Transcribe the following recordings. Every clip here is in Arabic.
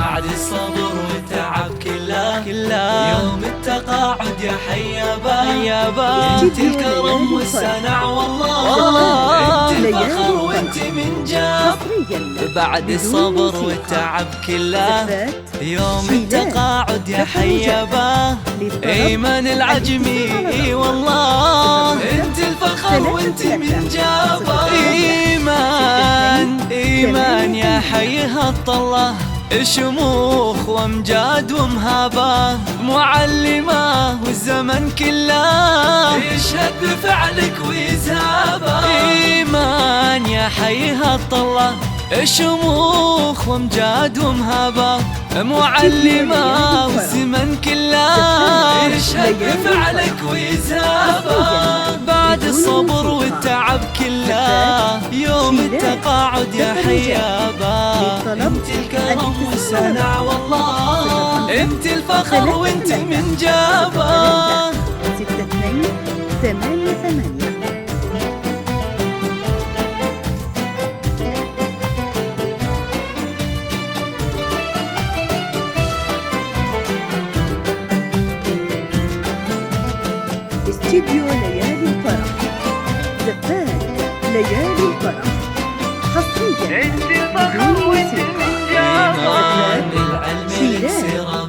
بعد الصبر والتعب كله يوم التقاعد يا حيابه. انت الكرم والسنع والله، انت الفخر وانت من جاب. بعد الصبر والتعب كله يوم التقاعد يا حيابه. ايمن العجمي والله، انت الفخر وانت من جابه. ايمان يا حيها الطله، شموخ وامجاد ومهابه، معلمه والزمن كله يشهد بفعلك ويزهابه. ايمان يا حيها الطله، شموخ وامجاد ومهابه، معلمه والزمن كله يشهد بفعلك ويزهابه. بعد الصبر والتعب كله يوم التقاعد يا حيابه. انت الكرم والسنع والله، انت الفخر وانت من جابه. 6288. استديو ليالي الفرح، زفاف ليالي الفرح، حصريا انت الفخر وانت من جابه. العلم السيرة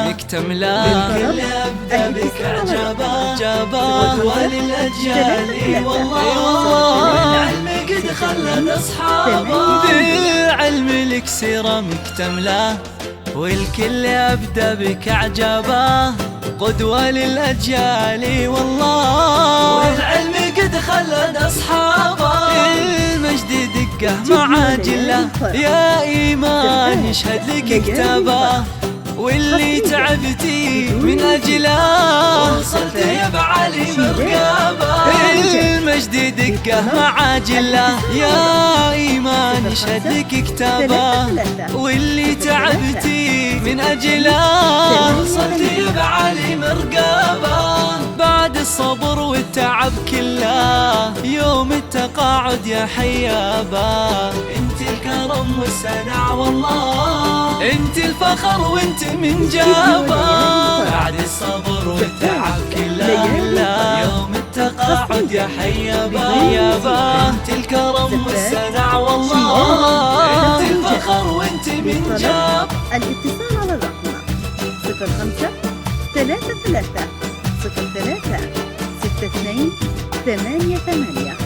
مكتملة، كل ابدا بك عجبه. وللاجيال والله، العلم قد خلد اصحابه. بالعلم لك سيرة مكتملة، والكل يبدا بك عجبه. قدوة للأجيال والله، والعلم قد خلد أصحابه. المجد دقه مع جله يا إيمان، يشهد لك كتابه. واللي تعبتي من أجله وصلت يا بعلي مرقابه. المجد دقه مع جله يا إيمان، يشهد لك كتابه. واللي تعبتي من أجله وصلت يا بعلي مرقابه. بعد الصبر والتعب كله يوم التقاعد يا حيابه. انت الكرم والسنع والله، انت الفخر وانت من جابه. بعد الصبر والتعب كله يوم التقاعد يا حيابه. انت الكرم والسنع والله، انت الفخر وانت من جاب. الاتصال على الرقم 05 33 03 62 88.